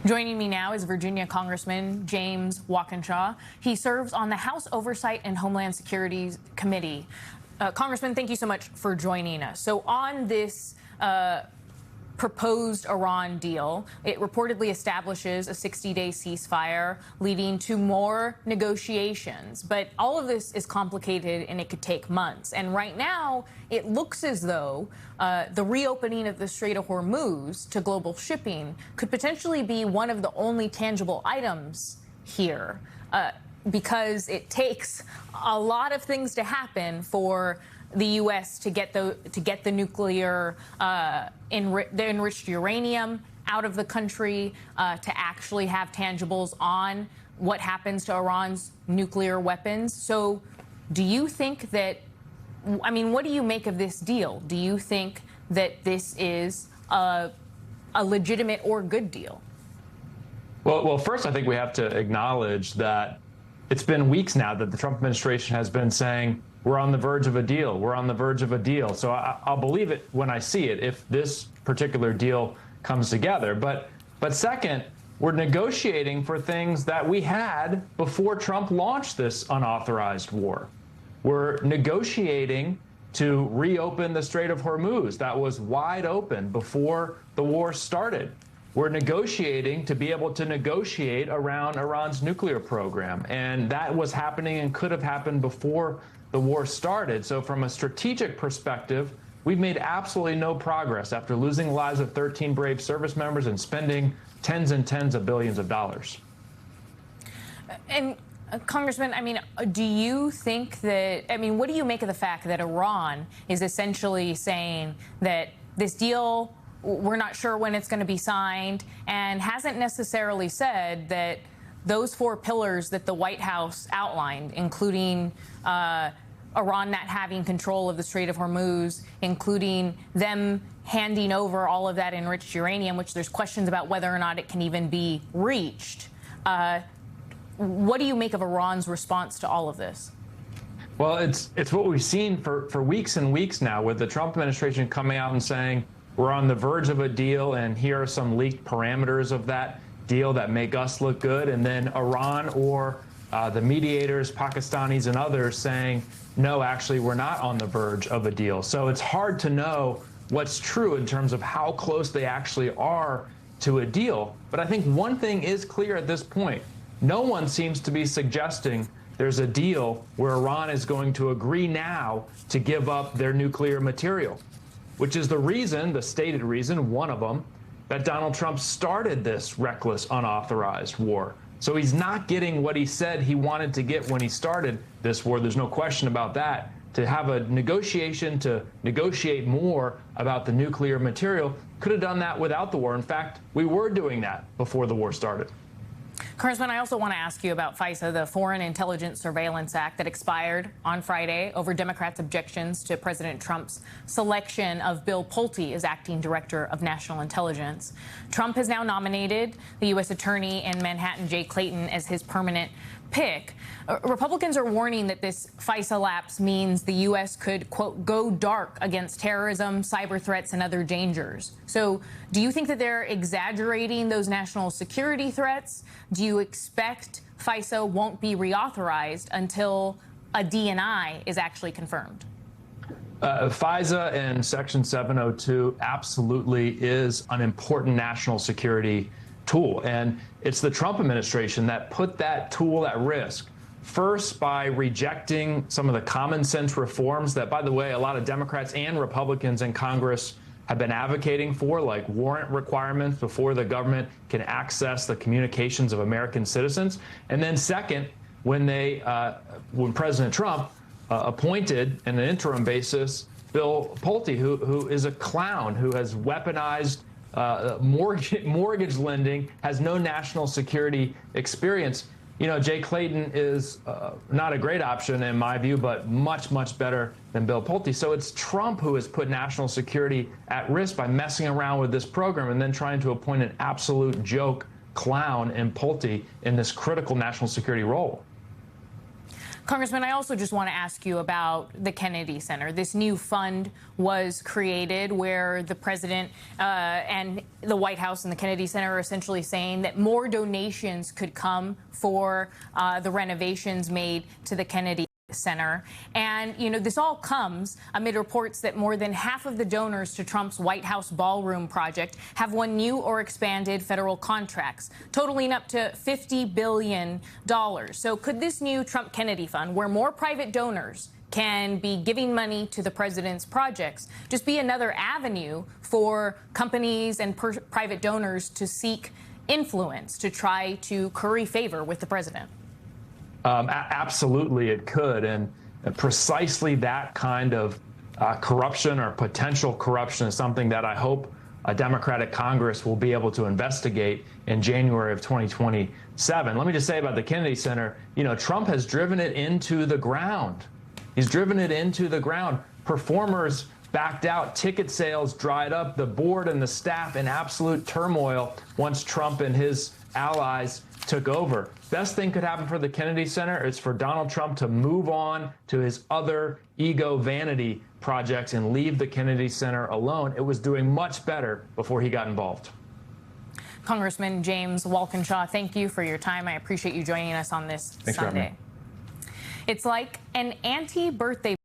Joining me now is Virginia Congressman James Walkinshaw. He serves on the House Oversight and Homeland Security Committee. Congressman, thank you so much for joining us. So on this proposed Iran deal, it reportedly establishes a 60-day ceasefire, leading to more negotiations. But all of this is complicated and it could take months. And right now, it looks as though the reopening of the Strait of Hormuz to global shipping could potentially be one of the only tangible items here, because it takes a lot of things to happen for the U.S. to get the nuclear, the enriched uranium out of the country, to actually have tangibles on what happens to Iran's nuclear weapons. So do you think that, I mean, what do you make of this deal? Do you think that this is a legitimate or good deal? Well, first, I think we have to acknowledge that it's been weeks now that the Trump administration has been saying, we're on the verge of a deal. We're on the verge of a deal. So I'll believe it when I see it, if this particular deal comes together. But second, we're negotiating for things that we had before Trump launched this unauthorized war. We're negotiating to reopen the Strait of Hormuz that was wide open before the war started. We're negotiating to be able to negotiate around Iran's nuclear program. And that was happening and could have happened before the war started. So from a strategic perspective, we've made absolutely no progress after losing the lives of 13 brave service members and spending tens and tens of billions of dollars. And Congressman, I mean, do you think that, I mean, what do you make of the fact that Iran is essentially saying that this deal, we're not sure when it's going to be signed, and hasn't necessarily said that those four pillars that the White House outlined, including Iran not having control of the Strait of Hormuz, including them handing over all of that enriched uranium, which there's questions about whether or not it can even be reached. What do you make of Iran's response to all of this? Well, it's what we've seen for weeks and weeks now, with the Trump administration coming out and saying, we're on the verge of a deal, and here are some leaked parameters of that deal that make us look good. And then Iran or the mediators, Pakistanis and others saying, no, actually, we're not on the verge of a deal. So it's hard to know what's true in terms of how close they actually are to a deal. But I think one thing is clear at this point. No one seems to be suggesting there's a deal where Iran is going to agree now to give up their nuclear material, which is the reason, the stated reason, one of them, that Donald Trump started this reckless, unauthorized war. So he's not getting what he said he wanted to get when he started this war. There's no question about that. To have a negotiation to negotiate more about the nuclear material, could have done that without the war. In fact, we were doing that before the war started. Congressman, I also want to ask you about FISA, the Foreign Intelligence Surveillance Act that expired on Friday over Democrats' objections to President Trump's selection of Bill Pulte as acting director of national intelligence. Trump has now nominated the U.S. Attorney in Manhattan, Jay Clayton, as his permanent pick. Republicans are warning that this FISA lapse means the U.S. could, quote, go dark against terrorism, cyber threats, and other dangers. So do you think that they're exaggerating those national security threats? Do you expect FISA won't be reauthorized until a DNI is actually confirmed? FISA and Section 702 absolutely is an important national security tool. And it's the Trump administration that put that tool at risk. First, by rejecting some of the common sense reforms that, by the way, a lot of Democrats and Republicans in Congress have been advocating for, like warrant requirements before the government can access the communications of American citizens. And then second, when President Trump appointed on an interim basis Bill Pulte, who is a clown, who has weaponized mortgage lending, has no national security experience. You know, Jay Clayton is not a great option in my view, but much, much better than Bill Pulte. So it's Trump who has put national security at risk by messing around with this program and then trying to appoint an absolute joke clown in Pulte in this critical national security role. Congressman, I also just want to ask you about the Kennedy Center. This new fund was created where the president and the White House and the Kennedy Center are essentially saying that more donations could come for the renovations made to the Kennedy Center. And, you know, this all comes amid reports that more than half of the donors to Trump's White House ballroom project have won new or expanded federal contracts, totaling up to $50 billion. So could this new Trump Kennedy Fund, where more private donors can be giving money to the president's projects, just be another avenue for companies and private donors to seek influence, to try to curry favor with the president? Absolutely, it could. And precisely that kind of corruption or potential corruption is something that I hope a Democratic Congress will be able to investigate in January of 2027. Let me just say about the Kennedy Center, you know, Trump has driven it into the ground. He's driven it into the ground. Performers backed out, ticket sales dried up, the board and the staff in absolute turmoil once Trump and his allies took over. Best thing could happen for the Kennedy Center is for Donald Trump to move on to his other ego vanity projects and leave the Kennedy Center alone. It was doing much better before he got involved. Congressman James Walkinshaw, thank you for your time. I appreciate you joining us on this Thanks for having me. Sunday. It's like an anti-birthday